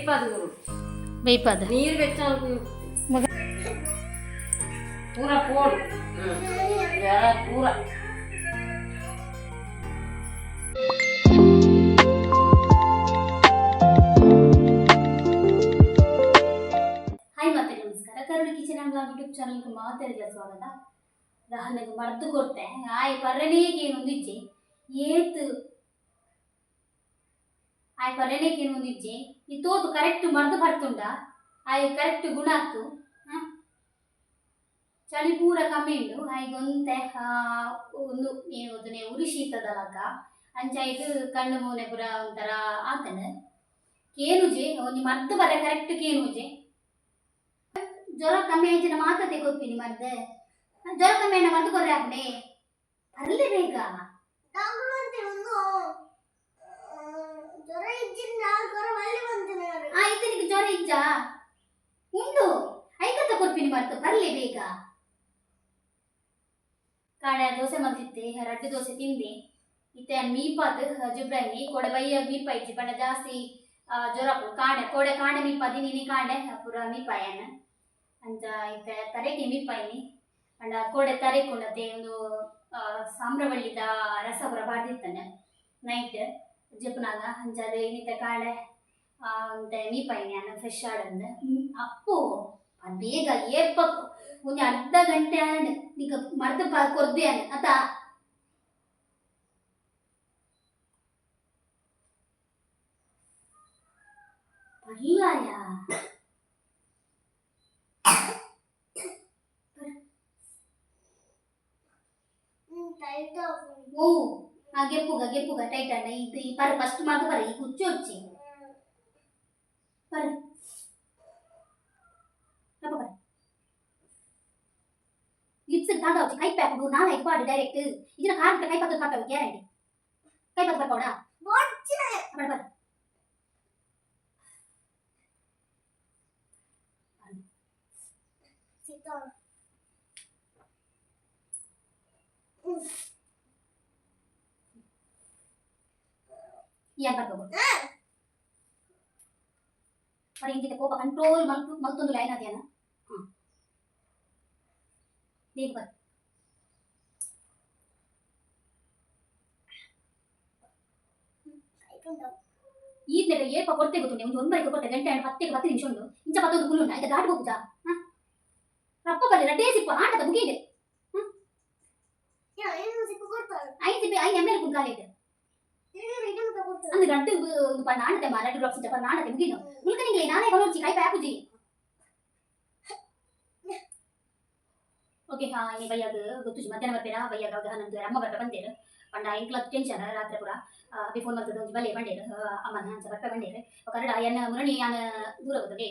ಬೇಯ್ಪದ ನೀರು ಬೆಚ್ಚ ಪೂರ ಪೋಡು ಪೂರ ಹಾಯ್ ಮತ್ತೆ ನಮಸ್ಕಾರ ಕರುಣ ಕಿಚನ್ ಅಂಡ್ ಬ್ಲಾಗ್ ಯೂಟ್ಯೂಬ್ ಚಾನಲ್ಗೆ ಮಾತಾಡಿದ ಸ್ವಾಗತ. ನನಗೆ ಮರ್ದು ಕೊಡ್ತೆ ಆಯ್ ಪರ್ರಣೇಗೆ ಒಂದಿಜ್ಜೆ ಏತು ಆಯ್ ಪರ್ರಣೇಗೆ ಒಂದಿಜ್ಜೆ ಈ ತೋತು ಕರೆಕ್ಟ್ ಮರ್ದು ಬರ್ತುಂಡ ಆಯ್ ಕರೆಕ್ಟ್ ಗುಣ ಆತು ಚಳಿ ಪೂರ ಕಮ್ಮಿ ಉಂಡು ಆಯ್ಗೊಂತೆ ಒಂದು ಏನು ಉರಿ ಶೀತದಲಕ ಅಂಚಾಯ್ತು ಕಣ್ಣು ಮೂನೆ ಪೂರ ಒಂಥರ ಆತನ ಕೇನುಜೆ ಒಂದು ಮರ್ದು ಬರ ಕರೆಕ್ಟ್ ಕೇನುಜೆ ಜ್ವರ ಕಮ್ಮಿ ಆಯ್ತು ಮಾತತೆ ಗೊತ್ತಿನಿ ಮರ್ದೆ ಜ್ವರ ಕಮ್ಮಿ ಆಯ್ನ ಮರ್ದು ಕೊರ್ರೆ ಆಗ್ನೆ ಬರ್ಲಿ ಬೇಗ ಇದನಿಗೆ ಜ್ವರ ಇಜ್ಜ ಉಂಡು ಐಕತ್ತ ಕೊರ್ಪಿನಿ ಮರ್ತು ಬರ್ಲಿ ಬೇಗ ಕಾಡೆ ದೋಸೆ ಮಲ್ತಿತ್ತೆ ರಡ್ಡು ದೋಸೆ ತಿಂದೆ ಇತ್ತೆ ಮೀಪಾತ್ ಜುಬ್ರಾನಿ ಕೊಡೆ ಬೈಯ ಮೀಪ ಇಜ್ಜಿ ಬಣ್ಣ ಜಾಸ್ತಿ ಜ್ವರ ಕಾಡೆ ಕೊಡೆ ಕಾಡೆ ಮೀಪಾದಿ ನೀನಿ ಕಾಡೆ ಪೂರ ಮೀಪಾಯನ ಅಂತ ಇತ್ತೆ ತರೆಗೆ ಮೀಪಾಯಿನಿ ಅಂಡ ಕೋಡೆ ತರೆಕೊಂಡತೆ ಒಂದು ಸಾಮ್ರವಳ್ಳಿದ ರಸ ಪೂರ ಬಾಡ್ದಿತ್ತಾನೆ ನೈಟ್ ಜಪ್ಪನಾಗ ಅಂಚದೆ ಏನಿತ್ತೆ ಕಾಡೆ ಅಂತ ಮೀಪಾಯಿನಿ ಅನ್ನ ಫ್ರೆಶ್ ಆಡಂದು ಅಪ್ಪು ಬೇಗ ಏಪ ಒಂದು ಅರ್ಧ ಗಂಟೆ ಆಂಡ್ ಈಗ ಮರ್ದು ಕೊರ್ದೆ ಅನ್ನ ಅತ ಪರ್ಲಾಯ ಓ ಗೆಪ್ಪುಗ ಟೈಟ್ ಅಣ್ಣ ಇದು ಈ ಪರ ಫಸ್ಟ್ ಮಾತು ಬರ ಈ ಕುಚ್ಚು ಹಚ್ಚಿ ಬರ ಬರ ಲಿಪ್ಸ್ ತಾಗಾವಚ್ಚಿ ಕೈ ಪ್ಯಾಕ್ ನಾಳೆ ಇಪ್ಪಾಡು ಡೈರೆಕ್ಟ್ ಇದನ್ನ ಕಾರ್ ಕೈ ಪತ್ತು ಕಾಟವು ಗ್ಯಾರಂಟಿ ಕೈ ಪತ್ತು ಬರ್ತಾವಡ ಬರ ಬರ ಏನ್ ಬರ್ಬೋದು మరి ఇంటికి కోప కంట్రోల్ మలుతుంది లైన్ అది అన్న నీకు బర్ ಈ ನೆಲೆ ಏಪ ಕೊಡ್ತೆ ಗೊತ್ತುಂಡೆ ಒಂದು ಒಂಬೈಗೆ ಕೊಡ್ತೆ ಗಂಟೆ ಅಂಡ್ 10 ನಿಮಿಷ ಉಂಡು ಇಂಚ 11 ಗುಳ್ಳುಂಡ ಈಗ ದಾಟಿ ಹೋಗುಜಾ ರಪ್ಪ ಬರ್ಲಿ ರಡ್ಡೇ ಸಿಪ್ಪ ಆಟದ ಮುಗಿದೆ ಐದು ಸಿಪ್ಪಿ ಐದು ಎಮ್ ಎಲ್ ಕುಂಕಾಲಿದೆ ಅಂದ್ರೆ ರಡ್ಡು ನಾಣತೆ ರಡ್ಡು ಡ್ರಾಪ್ಸ್ ಜಪ ನಾಣತೆ ಮುಗಿನು ಮುಲ್ಕನಿಗೆ ನಾನೇ ಕೊನೋರ್ಚಿ ಕೈ ಪ್ಯಾಪುಜಿ ಓಕೆ ಹಾ ಈ ಬಯ್ಯಾಗ ಗೊತ್ತು ಮಧ್ಯಾಹ್ನ ಬರ್ತೀರಾ ಬಯ್ಯಾಗ ನಮ್ದು ಅಮ್ಮ ಬರ್ತಾ ಬಂದೇರು ಪಂಡ ಇಂಕ್ಲ ಟೆನ್ಷನ್ ರಾತ್ರಿ ಪೂರ ಬಿಫೋನ್ ಬರ್ತದೆ ಒಂದು ಬಲ್ಲೆ ಬಂಡೇರು ಅಮ್ಮನ ಹಂಚ ಬರ್ತಾ ಬಂಡೇರು ಕನ್ನಡ ಎನ್ನ ಮುರಣಿ ಯಾನ ದೂರ ಹೋಗುತ್ತೆ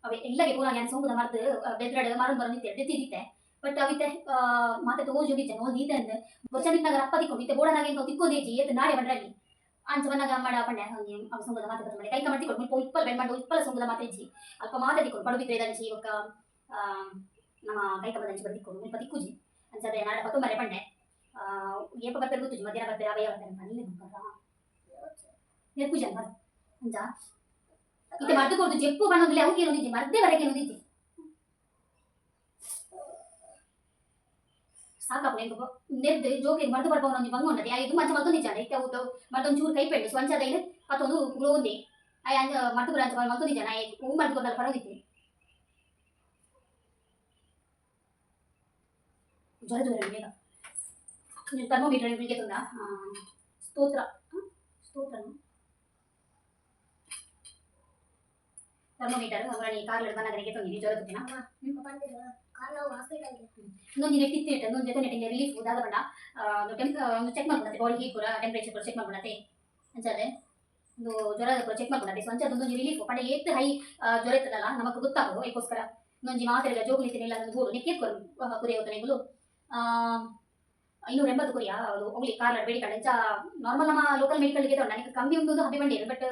ಅವೆ ಎಲ್ಲಗೆ ಪೂರ ಯಾನ ಸೋಂಗುದ ಮರ್ದು ಬೆದ್ರಡು ಮಾರುನ್ ಬರೋದಿತ್ತೆ ಎತ್ತಿದಿತ್ತೆ ಬಟ್ ಅವಿತ್ತೆ ಮಾತೆ ತಗೋಜೋಗಿದ್ದೆ ನೋಡಿ ಇದೆ ಅಂದ್ರೆ ಬೊಚ್ಚನಿಕ್ನಾಗ ರಪ್ಪ ತಿಕ್ಕೊಂಡು ಇತ್ತೆ ಬೋಡನಾಗ ಇಂಕ ತಿಕ್ಕೋದೇಜಿ ಎತ್ತು ನಾಡೆ ಬಂಡ್ರಲ್ಲಿ ಅಂಚ ಬನ್ನಾಗ ಮಾಡ ಪಂಡೆ ಹಂಗೆ ಅವ ಸೊಂಗದ ಮಾತೆ ಬರ್ತಾರೆ ಕೈ ಕಮರ್ತಿ ಕೊಟ್ಟು ಮುಲ್ಪ ಇಪ್ಪಲ್ ಬೆಂಡ್ ಮಾಡಿ ಇಪ್ಪಲ ಸೊಂಗದ ಮಾತೆ ಇಜ್ಜಿ ಅಲ್ಪ ಮಾತೆ ತಿಕ್ಕೊಂಡು ಪಡುಬಿದ್ರೆ ದಂಚಿ ಇವಾಗ ನಮ್ಮ ಕೈ ಕಮದ ಅಂಚಿ ಬರ್ತಿಕ್ಕೊಂಡು ಮುಲ್ಪ ತಿಕ್ಕುಜಿ ಅಂಚದೆ ನಾಳೆ ಹೊತ್ತು ಮರೆ ಪಂಡೆ ಏಪ ಬರ್ತಾರೆ ಗೊತ್ತುಜಿ ಮಧ್ಯಾಹ್ನ ಬರ್ತಾರೆ ಅವಯ ಬರ್ತಾರೆ ಅಲ್ಲಿ ಬಂಗಾರ ನೆರ್ಪುಜಿ ಅನ್ಬಾರ ಅಂಚ ಇತ್ತೆ ಮರ್ದು ಕೊಡ್ದು ಜೆಪ್ಪು ಬಣ್ಣದಲ್ಲಿ ಅವಕ್ಕೆ ಏನೊಂದಿಜ್ಜಿ ಮರ್ದೆ ಬರಕ್ಕೆ ಏನೊಂದಿಜ್ಜಿ ಸಾಕಪ್ಪ ನೆಂಗು ನೆರ್ದು ಜೋಕಿಗೆ ಮರ್ದು ಬರ್ಬೋದು ಒಂದು ಬಂಗೊಂಡದೆ ಇದು ಮಂಚ ಮತ್ತೊಂದು ನಿಜಾನೆ ಇತ್ತೆ ಊಟ ಮತ್ತೊಂದು ಚೂರು ಕೈ ಪೆಂಡು ಸ್ವಂಚದ ಏನು ಮತ್ತೊಂದು ಗುಳು ಒಂದೇ ಅಂಚ ಮರ್ದು ಬರ ಅಂಚ ಮತ್ತೊಂದು ನಿಜಾನ ಹೂ ಮರ್ದು ಕೊಟ್ಟಲ್ಲ ಪರವಾಗಿತ್ತು ಜ್ವರ ಜ್ವರ ಬೇಗ ಥರ್ಮೋಮೀಟರ್ ನಿಮಗೆ ತುಂಡ ಸ್ತೋತ್ರನು ಥರ್ಮೋಮೀಟರ್ ಅವರನಿ ಕಾರ್ಲ ಬನ್ನಗನಿಗೆ ತೊಂದಿನಿ ಜ್ವರ ತುತ್ತಿನ ಇನ್ನೊಂದು ನೆಟ್ ಇತ್ತು ಇನ್ನೊಂದು ಜೊತೆ ನೆಟ್ಟಿಂಗ್ ರಿಲೀಫ್ ಉದಾದ ಬಣ್ಣ ಒಂದು ಚೆಕ್ ಮಾಡ್ಕೊಳತ್ತೆ ಬಾಡಿ ಹೀಟ್ ಕೂಡ ಟೆಂಪ್ರೇಚರ್ ಕೂಡ ಚೆಕ್ ಮಾಡ್ಕೊಳತ್ತೆ ಅಂಚದೆ ಒಂದು ಜ್ವರ ಕೂಡ ಚೆಕ್ ಮಾಡ್ಕೊಳತ್ತೆ ಸೊ ಅಂಚೆ ಅದೊಂದು ರಿಲೀಫ್ ಪಂಡ ಏತ್ ಹೈ ಜ್ವರ ಇರ್ತದಲ್ಲ ನಮಗೆ ಗೊತ್ತಾಗೋದು ಅದಕ್ಕೋಸ್ಕರ ಇನ್ನೊಂದು ಮಾತ್ರೆ ಜೋಗುಲಿತ್ತಿನಿಲ್ಲ ಅದೊಂದು ಬೋಡು ನೆಕ್ಕಿರ್ಕೊರು ಕುರಿ ಹೋಗ್ತಾನೆಗಳು 280 ಕೊರಿಯಾ ಅದು ಅವಳಿ ಕಾರ್ಲ ಬೇಡಿ ಕಡೆ ಇಂಚ ನಾರ್ಮಲ್ ನಮ್ಮ ಲೋಕಲ್ ಮೆಡಿಕಲ್ಗೆ ತೊಂಡ ನನಗೆ ಕಮ್ಮಿ ಉಂಟು ಹಬ್ಬಿ ಬಂಡೇರು ಬಟ್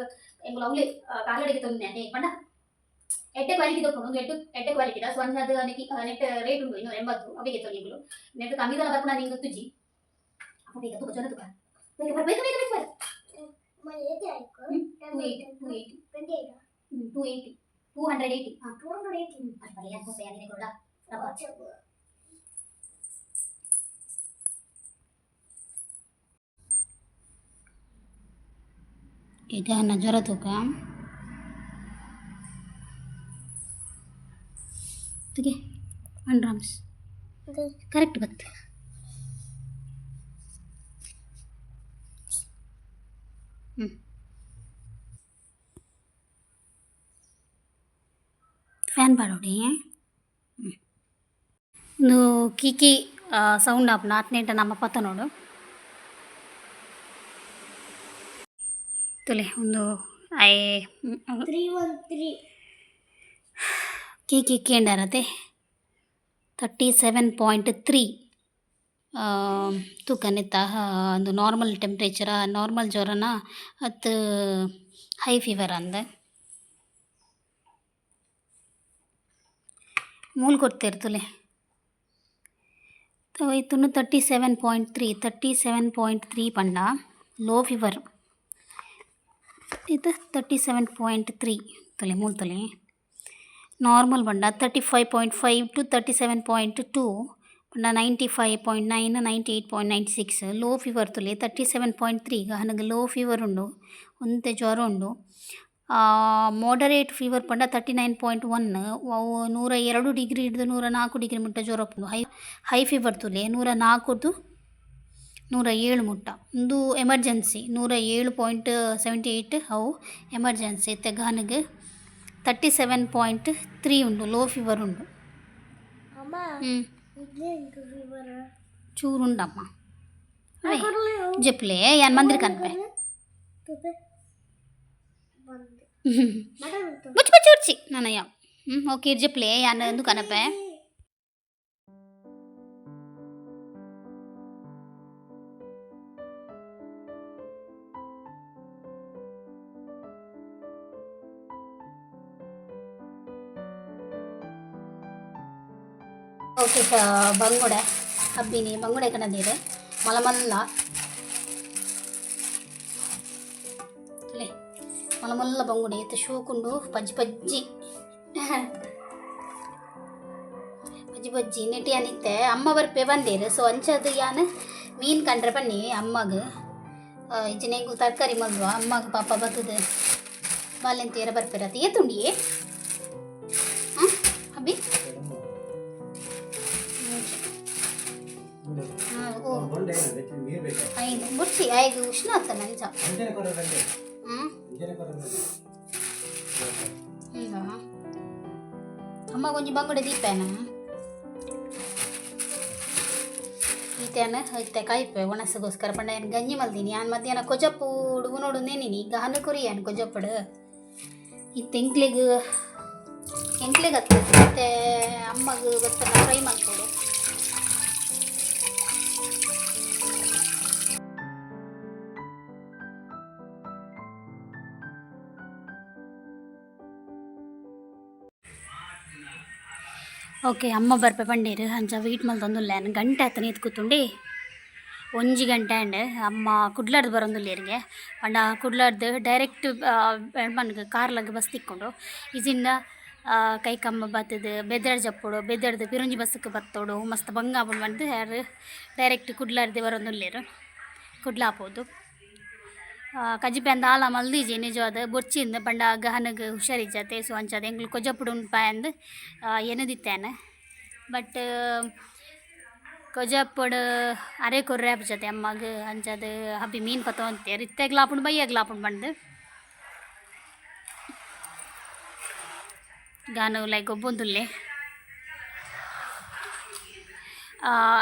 ಎಂಗುಲು ಅವಳಿ ಕಾರ್ಲಡಿಗೆ ತೊಂದೆ ಪಂಡ ಎಡ್ಡೆ ಕ್ವಾಲಿಟಿ ತೊಗೊಂಡು ಒಂದು ಎಡ್ಡೆ ಕ್ವಾಲಿಟಿ ಸೊ ಅಂಚದು ನೆಟ್ ರೇಟ್ ಉಂಟು 280 ಅವಿಗೆ ತೊಂದಿಗಳು ನೆಟ್ ಕಮ್ಮಿದಲ್ಲ ಬರ್ಕೊಂಡು ನಾನು ಹಿಂಗೆ ತುಜಿ ಅಪ್ಪ ಬೇಗ ತುಕ ಜನ ತುಕ ಬೇಗ ಬೇಗ ಬೇಗ ಬೇಗ ಬೇಗ 280 280 280 ಅಷ್ಟೇ ಯಾಕೆ ಗೊತ್ತೇ ಯಾರಿಗೆ ಕೂಡ ಈಗ ಜ್ವರ ತೂಕ ತೆಗೆ 1 grams ಕರೆಕ್ಟ್ ಬತ್ತು ಫ್ಯಾನ್ ಬಾಡೋಡಿ ಒಂದು ಕೀಕಿ ಸೌಂಡ್ ಆಪ್ನ 18 ನಮ್ಮ ಪತ್ತ ನೋಡು ತುಲೆ ಒಂದು ಐ 313 ಕೀಕಿ ಕೇಂಡರತೆ 37.3 ತೂಕನಿತ್ತ ಒಂದು ನಾರ್ಮಲ್ ಟೆಂಪ್ರೇಚರ ನಾರ್ಮಲ್ ಜ್ವರನ ಅದು ಹೈ ಫೀವರ್ ಅಂದ ಮೂಲ್ ಕೊಡ್ತಿರ್ತಲೆ ಇತ್ತು 37.3 ಪಂಡ ಲೋ ಫೀವರ್ ಇದು 37.3 ತೊಲೆ ಮೂಲ್ ತೊಲೆ ನಾರ್ಮಲ್ ಬಂಡ 35.5 to 37.2 ಬಂಡ 95.9 98.96 ಲೋ ಫೀವರ್ ತೊಲೆ 37.3 ಈಗ ನನಗೆ ಲೋ ಫೀವರ್ ಉಂಡು ಒಂತೆ ಜ್ವರ ಉಂಡು ಮಾಡರೇಟ್ ಫೀವರ್ ಪಂಡ 39.1 ಅವು 102 ಡಿಗ್ರಿ ಹಿಡಿದು 104 ಡಿಗ್ರಿ ಮುಟ್ಟ ಜ್ವರ ಉಂಡು ಹೈ ಫೀವರ್ ತುಲೆ 104ದು 107 ಮುಟ್ಟ ಒಂದು ಎಮರ್ಜೆನ್ಸಿ 107.78 ಅವು ಎಮರ್ಜೆನ್ಸಿ ತೆಗಾನಿಗೆ 37.3 ಉಂಡು ಲೋ ಫೀವರ್ ಉಂಡು ಚೂರುಂಡಮ್ಮ ಜಪ್ಲೆ ಯಾನ್ ಮಂದಿರ ಕನ್ಪೆ ಮುಚ್ಚಿ ಮುಚ್ಚಿ ಉಚ್ಚಿ ನಾನು ಯಾವ ಓಕೆ ಜಪ್ಲೆ ಯಾನ್ ಎಂದು ಕನಪೆ ಓಕೆ ಬಂಗುಡೆ ಹಬ್ಬಿನಿ ಬಂಗುಡೆ ಕಣದಿದೆ ಮಲಮಲ್ಲ ಮಲಮಲ್ಲ ಬಂಗುಡೆ ಎತ್ತು ಶೂಕುಂಡು ಪಜ್ಜಿ ಪಜ್ಜಿ ಪಜ್ಜಿ ಪಜ್ಜಿ ನೆಟ್ಟಿ ಅನಿತ್ತೆ ಅಮ್ಮ ಬರ್ಪೆ ಬಂದೇರು ಸೊ ಅಂಚದು ಯಾನು ಮೀನು ಕಂಡ್ರೆ ಬನ್ನಿ ಅಮ್ಮಗ ಇಜ್ಜಿನೆಗೂ ತರಕಾರಿ ಮಲ್ವ ಅಮ್ಮಗ ಪಾಪ ಬರ್ತದೆ ಬಾಲ್ಯಂತೀರ ಬರ್ಪಿರತ್ತೆ ಏತುಂಡಿಯೇ ಹಾಂ ಹಬ್ಬಿ ಐದು ಮುಚ್ಚಿ ಐದು ಉಷ್ಣ ಆಗ್ತ ನಂಚ ಈಗ ಅಮ್ಮ ಕೊಂಚ ಬಂಗುಡೆ ದೀಪೇನ ಈತೇನ ಐತೆ ಕಾಯ್ಪೆ ಒಣಸಗೋಸ್ಕರ ಪಂಡ ಏನು ಗಂಜಿ ಮಲ್ದೀನಿ ನಾನು ಮಧ್ಯಾಹ್ನ ಕೊಜಪ್ಪು ಹುಡುಗು ನೋಡು ನೇನಿನಿ ಈಗ ಹಣ್ಣು ಕೊರಿಯಾನು ಕೊಜಪ್ಪಡು ಇತ್ತು ಎಂಕ್ಲಿಗೆ ಹತ್ತು ಮತ್ತು ಅಮ್ಮಗೆ ಗೊತ್ತಲ್ಲ ಫ್ರೈ ಮಾಡ್ಕೊಡು ಓಕೆ ಅಮ್ಮ ಬರ್ಪೆ ಪಂಡೇರು ಅಂಚ ವೀಟ್ ಮಲ್ ತಂದುಲ್ಲೇನು ಗಂಟೆ ಆತನ ಎತ್ತು ಕೂತುಂಡಿ 1 ಗಂಟೆ ಅಂಡೆ ಅಮ್ಮ ಕುಡ್ಲಾಡ್ದು ಬರೋಂದುಲ್ಲೇರಿಗೆ ಪಂಡ ಕುಡ್ಲಾಡ್ದು ಡೈರೆಕ್ಟ್ ಮನ್ಗೆ ಕಾರ್ಲಾಗ ಬಸ್ ತಿಕ್ಕೊಂಡು ಇಜಿಂದ ಕೈ ಕಮ್ಮ ಬತ್ತದು ಬೆದರ್ ಜಪ್ಪೋಡು ಬೆದರ್ದು ಪಿರುಂಜಿ ಬಸ್ಸಕ್ಕೆ ಬತ್ತೋಡು ಮಸ್ತ್ ಬಂಗಾಪುಂಡು ಬಂದು ಯಾರು ಡೈರೆಕ್ಟ್ ಕುಡ್ಲಾಡ್ದು ಬರೋಂದುಲ್ಲೇರು ಕುಡ್ಲಾಪೋದು ಕಜಿಪೆ ಅಂದ ಆಲ ಮಲ್ದೀಜಿ ನಿಜವಾದ ಬೊಚ್ಚಿಂದ ಪಂಡ ಗಹನಗೆ ಹುಷಾರಿಜ್ಜತೆ ಸೊ ಅಂಚದ ಎಂಗ್ಲು ಕೊಜಪ್ಪುಡು ಉಂಡ್ಪ ಅಂದು ಎನದಿತ್ತೇನೆ ಬಟ್ ಕೊಜಪ್ಪುಡು ಅರೆ ಕೊರ್ರೆ ಜೊತೆ ಅಮ್ಮಗೆ ಅಂಚದು ಹಬ್ಬಿ ಮೀನು ಪತ್ತ ಅಂತೆ ರಿತ್ತೆಗ್ಲಾಪುಂಡು ಬೈಯಗ್ಲಾಪುಂಡು ಬಂದು ಗಾನು ಲೈಕ್ ಒಬ್ಬೊಂದುಲ್ಲೆ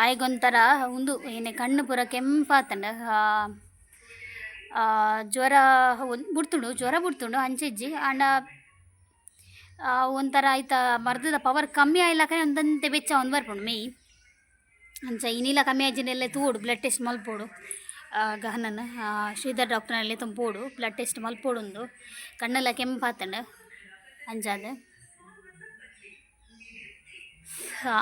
ಆಯ್ಗೊಂಥರ ಒಂದು ಏನೇ ಕಣ್ಣು ಪೂರ ಕೆಂಪಾತಂಡ ಜ್ವರ ಬುಡ್ತುಂಡು ಅಂಚಿಜ್ಜಿ ಆಂಡ ಒಂಥರ ಆಯ್ತಾ ಮರ್ದದ ಪವರ್ ಕಮ್ಮಿ ಆಯ್ಲಕ ಒಂದಂತೆ ಬೆಚ್ಚ ಒಂದು ಬರ್ಪುಂಡು ಮೈ ಅಂಚ ಇನ್ನಿಲ್ಲ ಕಮ್ಮಿ ಆಯ್ಜಿನೆಲ್ಲ ತೂಡು ಬ್ಲಡ್ ಟೆಸ್ಟ್ ಮಲ್ಪೋಡು ಗಹನನ ಶ್ರೀಧರ್ ಡಾಕ್ಟರ್ನಲ್ಲಿ ತುಂಬೋಡು ಬ್ಲಡ್ ಟೆಸ್ಟ್ ಮಲ್ಪೋಡು ಕಣ್ಣೆಲ್ಲ ಕೆಂಪಾತಂಡು ಅಂಜಾದ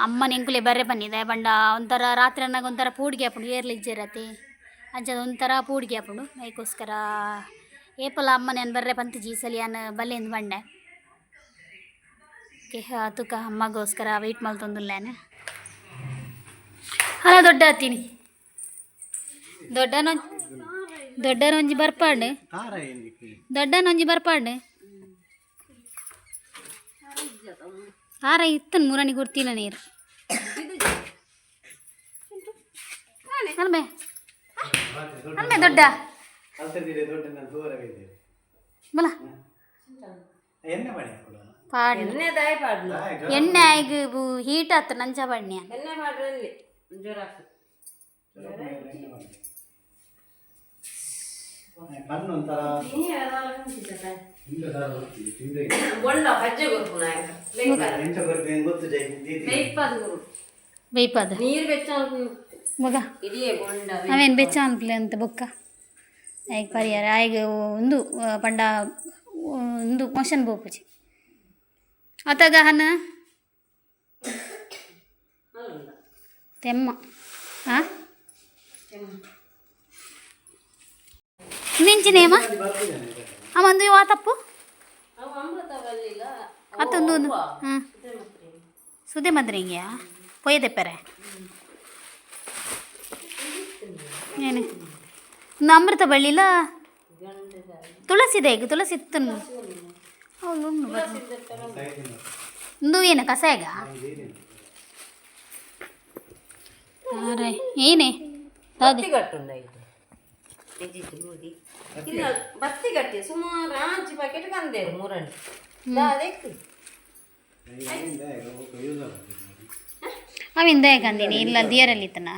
ಅಮ್ಮನ ಎಂಕುಲೆ ಬರ್ರೆ ಬಂದಿದೆ ಬಂಡ ಒಂಥರ ರಾತ್ರಿ ಅನ್ನಾಗ ಒಂಥರ ಪೂಡಿಗೆ ಹಾಕೊಂಡು ಏರ್ಲಿಜ್ಜಿರತ್ತೆ ಅಂಚದ ಒಂಥರ ಪೂಡಿಗೆ ಹಾಕೊಂಡು ಅದಕ್ಕೋಸ್ಕರ ಏಪಲ ಅಮ್ಮನೇನು ಬರ್ರೆ ಪಂತಜಿ ಸಲಿಯಾನ ಬಲ್ಲೆಂದು ಬಂಡೆ ಓಕೆ ತುಕ ಅಮ್ಮಗೋಸ್ಕರ ವೆಯ್ಟ್ ಮಾಡ್ತೊಂದುಲ್ಲೇನೆ ಅಲ್ಲ ದೊಡ್ಡ ಹತ್ತೀನಿ ದೊಡ್ಡನೊಂಜಿ ಬರ್ಪಾಡು ದೊಡ್ಡನೊಂಜಿ ಬರ್ಪಾಡು ಆರ ಇತ್ತನ್ ಮೂರನಿ ಗುರ್ತಿಲ್ಲ ನೀರು ಅನ್ಬೆ ಅನ್ಬೆ ದೊಡ್ಡ ಬಲ ಪಾಡು ಎಣ್ಣೆ ಆಯ್ಗೆ ಹೀಟ್ ಆತ ನಂಚ ಬಣ್ಣೆ ಬೈಪದ ಮಗ ಅವೇನು ಬೆಚ್ಚ ಅನ್ಪ್ಲೆ ಅಂತ ಬೊಕ್ಕ ಆಯ್ಗೆ ಪರಿಹಾರ ಆಯ್ಗೆ ಒಂದು ಪಂಡ ಒಂದು ಮೋಷನ್ ಬೋಪುಜಿ ಅತಗ ಹನ ತೆಮ್ಮ ಹಾಂ ನಿಂಚಿನೇಮ ಅಮ್ಮಂದು ಆ ತಪ್ಪು ಅತ್ತೊಂದು ಒಂದು ಹಾಂ ಸುದೆ ಮದ್ರಿಂಗ್ಯಾ ಪೊಯ್ಯ ತೆಪ್ಪರೆ ಏನು ಒಂದು ಅಮೃತ ಬಳ್ಳಿಲ್ಲ ತುಳಸಿದೆ ಈಗ ತುಳಸಿ ಇತ್ತನು ಹೌದು ಒಂದು ಏನು ಕಸಾಯಗ ಏನೇ ಬತ್ತಿ ಗಟ್ಟಿ ಸುಮಾರು 5 ಪ್ಯಾಕೆಟ್ ಕಂದೇರು ಮೂರಣ್ಣು ಅವಿಂದ ಕಂದೀನಿ ಇಲ್ಲ ದಿಯರಲ್ಲಿ ಇತ್ತನ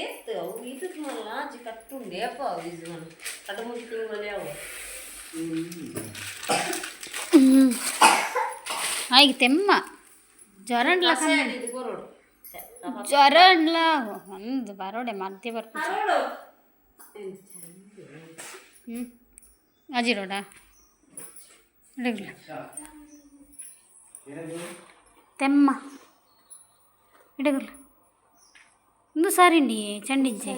ಏತ್ ಅವು ಇದಕ್ಕೆ ಮಲ್ಲ ಆಚೆ ಕಟ್ಟುಂಡೆ ಅಪ್ಪ ಇದು ಅದು 3 ತಿಂಗಳಲ್ಲಿ ಅವು ಆಯ್ಗೆ ತೆಮ್ಮ ಜ್ವರಡ್ಲ ಜ್ವರಡ್ಲ ಒಂದು ಬರೋಡೆ ಮಧ್ಯೆ ಬರ್ತದೆ ಅಜಿರೋಡ ತೆಮ್ಮ ಇಡಗಲ್ಲ ಒಂದು ಸಾರಿಂಡಿ ಚಂಡಿಂಚೆ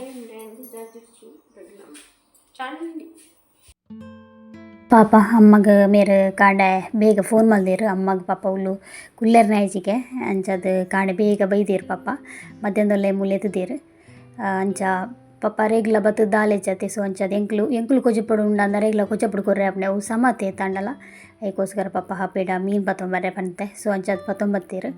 ಪಾಪ ಅಮ್ಮಗ ಮೇರೆ ಕಾಂಡೆ ಬೇಗ ಫೋನ್ ಮಲ್ದೇರು ಅಮ್ಮಗ ಪಾಪ ಉಲ್ಲು ಕುಲ್ಲೆರ್ನ ಆಯ್ಚಿಗೆ ಅಂಚದು ಕಾಂಡೆ ಬೇಗ ಬೈದೇರು ಪಾಪ ಮಧ್ಯಾಹ್ನದಲ್ಲೇ ಮುಲೆತ್ತಿದ್ದೀರು ಅಂಚ ಪಾಪ ರೇಗ್ಲ ಬತ್ತು ದಾಲೆಚ್ಚತೆ ಸೊ ಅಂಚದು ಎಂಕ್ಲು ಕೊಜ್ಜಪಡು ಉಂಡ ರೇಗ್ಲ ಕೊಜ್ಜಪಡು ಕೊರ್ರೆ ಅಪ್ಪನೆ ಅವು ಸಮತೆ ತಂಡಲ ಅದಕ್ಕೋಸ್ಕರ ಪಾಪ ಹಾಪೇಡ ಮೀನು ಪತ್ತೊಂಬರ್ರೆ ಬಂತೆ ಸೊ ಅಂಚದು ಪತ್ತೊಂಬತ್ತೇರು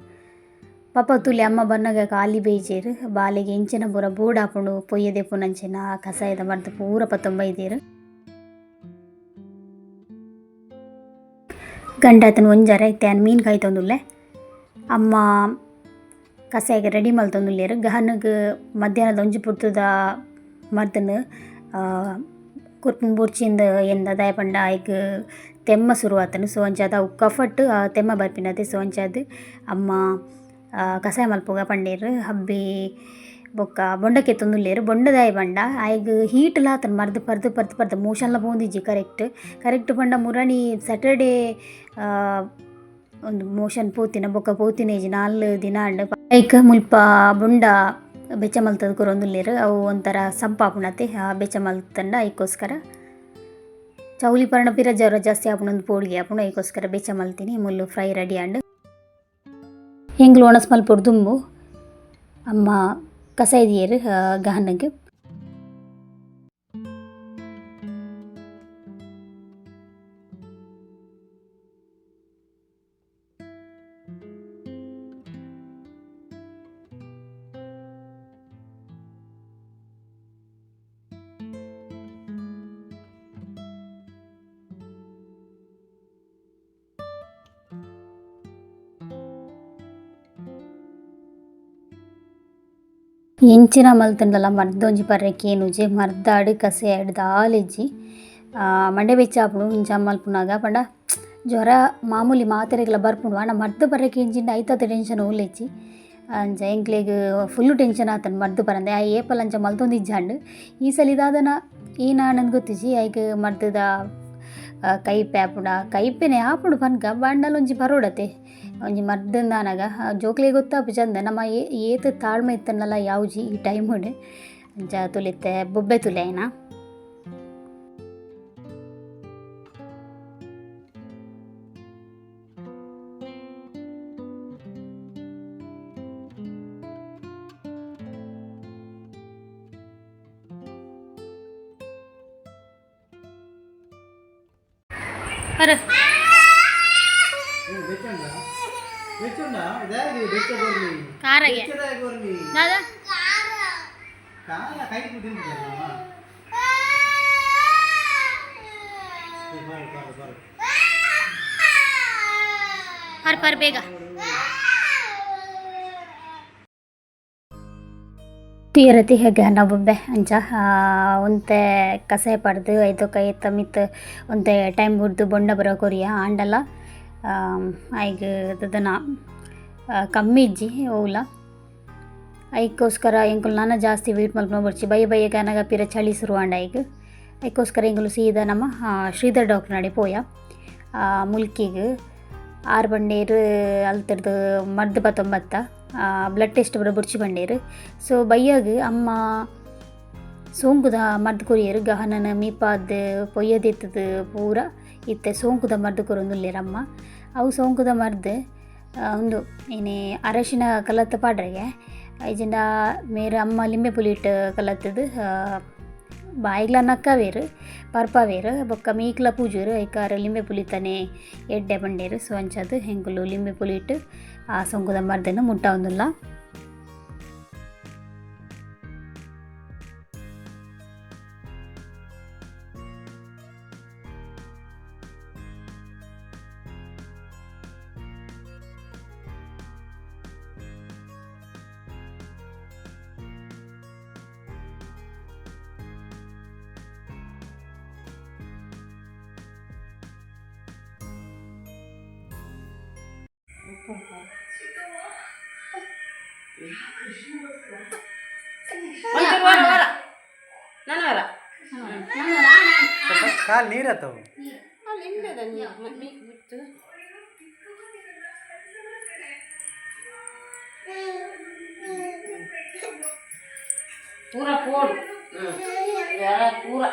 ಪಾಪ ತುಲಿ ಅಮ್ಮ ಬನ್ನಗ ಖಾಲಿ ಬೇಯ್ಚೇರು ಬಾಲೆಗೆ ಇಂಚಿನ ಪೂರ ಬೂಡ್ ಹಾಕೊಂಡು ಪೊಯ್ಯದೆ ಪುನಂಚಿನ ಕಸಾಯದ ಮರ್ದು ಪೂರ ಪತ್ತೊಂಬೈದೇರು ಗಂಡಾತನ ಒಂಜಾರ ಇತ್ತೆ ಅನ್ ಮೀನು ಕಾಯ್ತೊಂದುಲ್ಲೆ ಅಮ್ಮ ಕಸಾಯಿಗೆ ರೆಡಿ ಮಲ್ತೊಂದುಲ್ಲೇರು ಗಹನಗೆ ಮಧ್ಯಾಹ್ನದ ಒಂಜಿ ಪುರ್ತದ ಮರ್ದನು ಕುರ್ಪನ್ ಬುರ್ಚಿಂದ ಎಂದ ದಾಯ ಪಂಡ ಆಯ್ಕೆ ತೆಮ್ಮ ಶುರುವಾತನು ಸೊ ಅಂಚಾದ ಅವು ಕಫಟ್ ತೆಮ್ಮ ಬರ್ಪಿನತೆ ಸೊ ಅಂಚಾದ ಅಮ್ಮ ಕಸಾಯ ಮಲ್ಪೋಗ ಪಂಡೇರು ಹಬ್ಬಿ ಬೊಕ್ಕ ಬೊಂಡಕ್ಕೆ ತೊಂದುಲ್ಲೇರು ಬೊಂಡದಾಯ ಬಂಡ ಆಯ್ಗೆ ಹೀಟ್ಲ ಆತನ ಮರ್ದು ಪರ್ದು ಮೋಷನ್ಲ ಪೋಂದಿಜ್ಜಿ ಕರೆಕ್ಟ್ ಪಂಡ ಮುರಣಿ ಸ್ಯಾಟರ್ಡೇ ಒಂದು ಮೋಷನ್ ಪೋತಿನ ಬೊಕ್ಕ ಪೋತಿನೇಜಿ 4 ದಿನ ಅಂಡ್ ಐಕ್ ಮುಲ್ಪ ಬುಂಡ ಬೆಚ್ಚ ಮಲ್ತದ ಕೊರೊಂದುಲ್ಲೇರು ಅವು ಒಂಥರ ಸಂಪಾಪುಣತೆ ಬೆಚ್ಚ ಮಲ್ತಂಡ ಐಕೋಸ್ಕರ ಚೌಲಿ ಪರ್ಣ ಪಿರ ಜ್ವರ ಜಾಸ್ತಿ ಆಪುಣೊಂದು ಪೋಡಿಗೆ ಆಪುಣ ಐಕೋಸ್ಕರ ಬೆಚ್ಚ ಮಲ್ತೀನಿ ಮುಲ್ಲು ಫ್ರೈ ರೆಡಿ ಅಂಡ್ ಹೆಂಗ್ಲು ಒಣಸ್ ಮಲ್ಪೊಡು ದುಂಬು ಅಮ್ಮ ಕಸಾಯ್ದಿಯರು ಗಹನಗೆ ಎಂಚಿನ ಮಲ್ತಂಡಲ ಮರ್ದೊಂಜಿ ಪರ್ರೆಕ್ಕೆ ಏನುಜೆ ಮರ್ದಾಡು ಕಸೆ ಆಡ್ ದಾಲೆಜ್ಜಿ ಮಂಡೆ ಬೆಚ್ಚಾಪುಡು ಇಂಚ ಮಲ್ಪುನಾಗ ಪಂಡ ಜ್ವರ ಮಾಮೂಲಿ ಮಾತೆರೆಗ್ಲ ಬರ್ಪುಂಡು ಆಂಡ ಮರ್ದು ಪರ್ರೆಕ್ಕೆ ಎಂಚಿಂಡ ಐತದ ಟೆನ್ಷನ್ ಓಲೆಜ್ಜಿ ಅಂಚ ಎಂಕ್ಲೆಗ್ ಫುಲ್ಲು ಟೆನ್ಷನ್ ಆತನ ಮರ್ದು ಪರಂದೆ ಆ ಏಪಲ್ ಅಂಚ ಮಲ್ತೊಂದಿಜ್ಜಾಂಡು ಈ ಸಲ ಇದಾದನ ಏನಾನಂದು ಗೊತ್ತಿಜ್ಜಿ ಐಕ್ ಮರ್ದದ ಕೈಪೆ ಆಪುಂಡ ಕೈಪೆನೆ ಆಪುಂಡು ಪನ್ಕ ಬಂಡಲ ಒಂಜಿ ಬರೋಡತೆ ಒಂಜಿ ಮರ್ದಂದಾನಾಗ ಜೋಕ್ಲೆ ಗೊತ್ತಾಪು ಚಂದ ನಮ್ಮ ಏತ್ ತಾಳ್ಮೆ ಇತ್ತನಲ್ಲ ಯಾವ್ಜಿ ಈ ಟೈಮ್ ಉಂಡೆ ಅಂಚ ತುಲಿತ್ತೆ ಬೊಬ್ಬೆ ತುಲೆ ಆಯ್ನ अरे ಕಾರಾಗೆ दादा पर ಬೇಗ ತೀರತಿ ಹೇಗೆ ನಬ್ಬೆ ಅಂಚ ಒಂತೆ ಕಸೆ ಪಡ್ದು ಐದು ಕೈ ತಮಿತ್ ಒಂತೆ ಟೈಮ್ ಬಿಡ್ದು ಬೊಂಡ ಬರೋ ಕೊರಿಯ ಆಂಡಲ ಐಗ ದನ ಕಮ್ಮಿ ಇಜ್ಜಿ ಓಲ ಐಕ್ಕೋಸ್ಕರ ಎಂಕುಲು ನಾನ ಜಾಸ್ತಿ ವೇಟ್ ಮಲ್ಪನ ಬರ್ಚಿ ಬಯ್ಯ ಕನಗ ಪಿರ ಚಳಿ ಶುರುವಾಂಡ ಐಗ್ ಐಕ್ಕೋಸ್ಕರ ಎಂಕುಲು ಸೀದಾ ನಮ್ಮ ಶ್ರೀಧರ್ ಡಾಕ್ಟರ್ ನಡೆ ಪೋಯ ಮುಲ್ಕಿಗೆ 6 ಬಂಡೇರು ಅಲ್ತರ್ದು ಮರ್ದು 19 ಬ್ಲಡ್ ಟೆಸ್ಟ್ ಬರೋ ಬುರ್ಚಿ ಬಂಡೇರು ಸೊ ಬಯ್ಯಾಗ ಅಮ್ಮ ಸೋಂಕುದ ಮರ್ದು ಕೊರಿಯರು ಗಹನನ ಮೀಪಾದ ಪೊಯ್ಯದೆತ್ತದ ಪೂರ ಇತ್ತೆ ಸೋಂಕುದ ಮರ್ದು ಕೊರೊಂದುಲ್ಲೇರಮ್ಮ ಅವು ಸೋಂಕುದ ಮರ್ದು ಒಂದು ಏನೇ ಅರಶಿನ ಕಲತ್ತ ಪಾಡ್ರೆಗೆ ಐಜಂಡ ಮೇರೆ ಅಮ್ಮ ಲಿಂಬೆ ಪುಲಿಟ್ ಕಲತ್ತದು ಬಾಯಿಗ್ಲ ನಕ್ಕವೇರು ಪರ್ಪವೇರು ಬೊಕ್ಕ ಮೀಕ್ಲ ಪೂಜೂರು ಐಕಾರ ಲಿಂಬೆ ಪುಲಿತಾನೆ ಎಡ್ಡೆ ಬಂಡೇರು ಸೊ ಅಂಚದು ಹೆಂಗುಲು ಲಿಂಬೆ ಪುಲಿಟ್ ಆ ಸೊಂಕುದ ಮರ್ದನ್ನು ಮುಟ್ಟ ಒಂದಿಲ್ಲ ಕಾಲು ನೀರತ್ತವು ಪೂರ ಪೋಡು ಪೂರ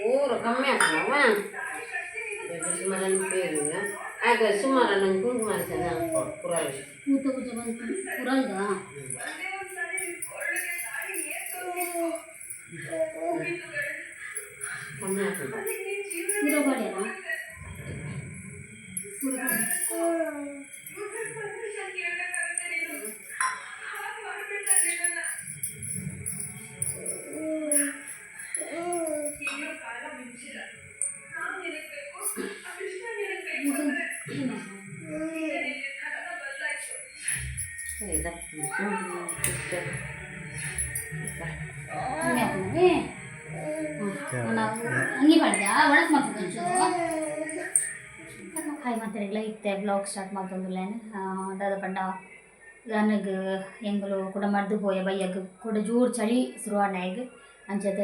puro kami naman. Sumaran pero nga. Ay, sumaran ng kumar sa na kural. ಊಟ ಊಟ ಬಂತು ಕುರಲ್ದ Kami ako. ಪೂರ ಬಾಡ್ಯಾರ ಹಂಗೆ ಮಾಡಿದ ಒಳಗೆ ಮಾಡ್ಕೊಂಡು ಹಾಯ್ ಮಾತಾಡಿಲ್ಲ ಇತ್ತೆ ಬ್ಲಾಗ್ ಸ್ಟಾರ್ಟ್ ಮಾಡ್ತೊಂದುಲ್ಲೇನು ದಾದ ಪಂಡ ನನಗೆ ಎಂಗಳು ಕೂಡ ಮರ್ದು ಹೋಯ ಬಯ್ಯಗ ಕೂಡ ಜೋರು ಚಳಿ ಶುರುವಾನಾಗ ಅಂಚದ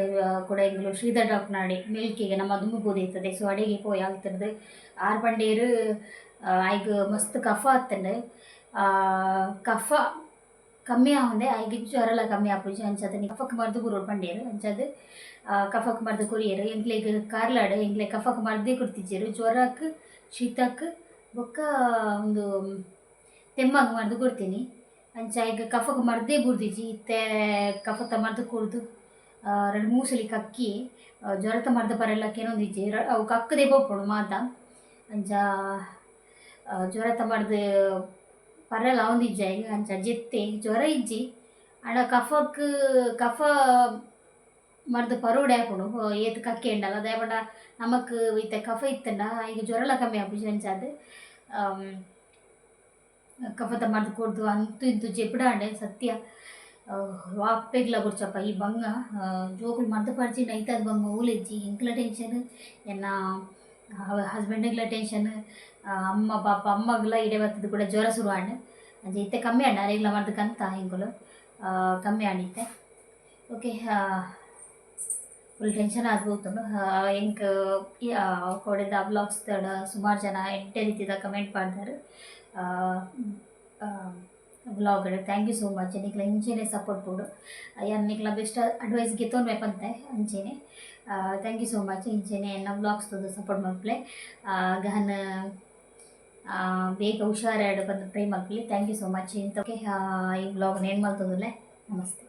ಕೂಡ ಎಂಗಳು ಶ್ರೀಧರ್ ಡಾಕ್ಟರ್ ನಾಡಿ ಮಿಲ್ಕಿಗೆ ನಮ್ಮ ದುಂಬು ಬೋದೈತದೆ ಸೊ ಅಡಿಗೆ ಪೋಯ ಆಗ್ತಿರ್ದು 6 ಬಂಡೇರು ಆಯ್ಗ ಮಸ್ತ್ ಕಫ ಆಗ್ತಂಡೆ ಕಫ ಕಮ್ಮಿ ಆಗುಂದೆ ಆಯ್ಗೆ ಜ್ವರಲ್ಲ ಕಮ್ಮಿ ಆಪುಜಿ ಅಂಚದ ಕಫಕ್ಕೆ ಮರ್ದು ಬರೋಡು ಬಂಡೇರು ಅಂಚದು ಕಫಕ್ಕೆ ಮರ್ದು ಕೊರಿಯರು ಎಂಗ್ಲೆಗ್ ಕಾರ್ಲಾಡು ಎಂಗ್ಲೆ ಕಫಕ್ಕೆ ಮರ್ದೇ ಕೊಡ್ತಿಜ್ಜರು ಜ್ವರಕ್ಕೆ ಶೀತಕ್ಕೆ ಬೊಕ್ಕ ಒಂದು ತೆಮ್ಮಾಗ ಮರ್ದು ಕೊಡ್ತೀನಿ ಅಂಚ ಈಗ ಕಫಕ್ಕೆ ಮರ್ದೇ ಬುಡ್ದಿಜ್ಜಿ ಇತ್ತೆ ಕಫತ ಮರ್ದು ಕುಡ್ದು 2-3 ಸಲ ಕಕ್ಕಿ ಜ್ವರತ ಮರ್ದ ಬರಲ್ಲ ಕೆಲವೊಂದಿಜ್ಜಿ ಅವು ಕಕ್ಕದೆ ಬೋಪುಡು ಮಾತ ಅಂಚ ಜ್ವರತ ಮರ್ದು ಪರಲ್ಲ ಒಂದಿಜ್ಜ ಈಗ ಅಂಚ ಜೆತ್ತೆ ಜ್ವರ ಇಜ್ಜಿ ಅಡ ಕಫ ಮರ್ದು ಪರೋಡೆ ಹಾಕೊಂಡು ಏತ್ ಕಕ್ಕೆ ಉಂಡಲ್ಲ ಅದೇ ಬಡ ನಮಕ್ ಇತ್ತೆ ಕಫ ಇತ್ತಂಡ ಈಗ ಜ್ವರಲ್ಲ ಕಮ್ಮಿ ಆಪುಜಿ ಅಂಚಾದು ಕಫತ ಮರ್ದು ಕೊಡ್ದು ಅಂತೂ ಇಂತು ಜೆಪಿಡಾಂಡೆ ಸತ್ಯ ವಾಪೆಗ್ಲ ಬುಡ್ಚಪ್ಪ ಈ ಬಂಗ ಜೋಕುಲು ಮರ್ದು ಪಡ್ಚಿ ನೈತಾದ ಬಂಗ ಊಲೆಜ್ಜಿ ಎಂಕ್ಲ ಟೆನ್ಷನ್ ಎನ್ನ ಹಸ್ಬೆಂಡ್ಗ್ಲ ಟೆನ್ಷನ್ ಅಮ್ಮ ಪಾಪ ಅಮ್ಮಗ್ಲ ಇಡೆ ಬರ್ತದ ಕೂಡ ಜ್ವರ ಶುರುವಾಂಡ್ ಅಂಚೆ ಇತ್ತೆ ಕಮ್ಮಿ ಆಂಡ ಅರೆಗ್ಲ ಮರ್ದು ಕಂತ ಹೆಂಗುಲು ಕಮ್ಮಿ ಆಂಡಿತ್ತೆ ಓಕೆ ಫುಲ್ ಟೆನ್ಷನ್ ಆಗ್ಬೋತುಂಡು ಎಂಕ್ ಕೊಡೆದ ಬ್ಲಾಗ್ಸ್ ತಡ ಸುಮಾರು ಜನ ಎಂಟೆ ರೀತಿದ ಕಮೆಂಟ್ ಮಾಡ್ತಾರೆ blog thank you so much ನಿಕ್ಲ ಇಂಚೆನೆ ಸಪೋರ್ಟ್ ಕೊಡು ಯಾರು ನಿಕ್ಲ ಬೆಸ್ಟ್ ಅಡ್ವೈಸ್ ಗೆತ್ತೊಂಡು ಬೇಕಂತೆ ಅಂಚೆನೆ ಥ್ಯಾಂಕ್ ಯು ಸೋ ಮಚ್ ಇಂಚೆನೆ ಎನ್ನ ಬ್ಲಾಗ್ಸ್ ತೋದು ಸಪೋರ್ಟ್ ಮಲ್ಪಲೆ ಗಹನ ಬೇಗ ಹುಷಾರಾಡು ಬಂದು ಟ್ರೈ ಮಾಡ್ಕೊಳ್ಳಿ. ಥ್ಯಾಂಕ್ ಯು ಸೊ ಮಚ್ ಇಂಥ ಈ ವ್ಲಾಗ್ನ ಏನು ಮಾಡ್ತದಲ್ಲೇ. ನಮಸ್ತೆ.